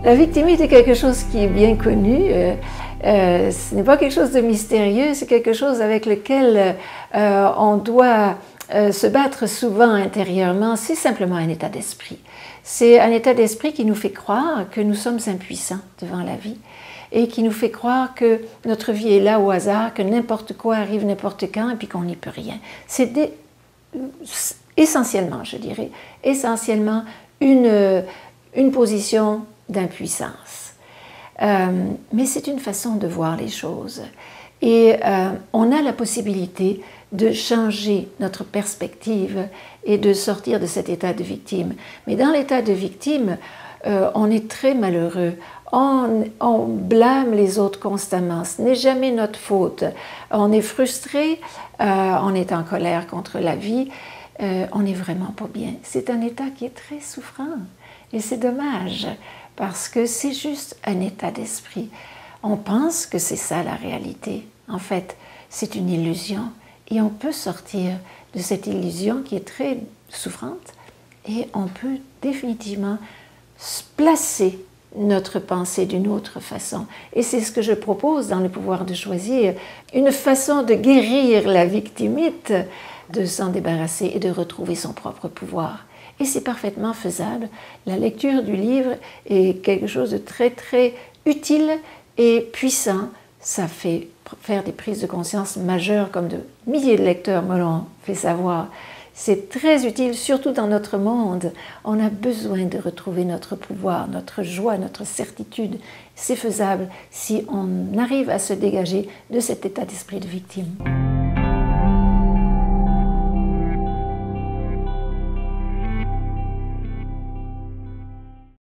La victimite est quelque chose qui est bien connu. Ce n'est pas quelque chose de mystérieux, c'est quelque chose avec lequel on doit se battre souvent intérieurement. C'est simplement un état d'esprit. C'est un état d'esprit qui nous fait croire que nous sommes impuissants devant la vie et qui nous fait croire que notre vie est là au hasard, que n'importe quoi arrive n'importe quand et puis qu'on n'y peut rien. C'est essentiellement, je dirais, essentiellement une position d'impuissance. Mais c'est une façon de voir les choses. Et on a la possibilité de changer notre perspective et de sortir de cet état de victime. Mais dans l'état de victime, on est très malheureux. On blâme les autres constamment. Ce n'est jamais notre faute. On est frustré, on est en colère contre la vie. On n'est vraiment pas bien. C'est un état qui est très souffrant. Et c'est dommage, parce que c'est juste un état d'esprit. On pense que c'est ça la réalité. En fait, c'est une illusion. Et on peut sortir de cette illusion qui est très souffrante et on peut définitivement placer notre pensée d'une autre façon. Et c'est ce que je propose dans Le pouvoir de choisir, une façon de guérir la victimite, de s'en débarrasser et de retrouver son propre pouvoir. Et c'est parfaitement faisable. La lecture du livre est quelque chose de très, très utile et puissant. Ça fait faire des prises de conscience majeures, comme de milliers de lecteurs me l'ont fait savoir. C'est très utile, surtout dans notre monde. On a besoin de retrouver notre pouvoir, notre joie, notre certitude. C'est faisable si on arrive à se dégager de cet état d'esprit de victime.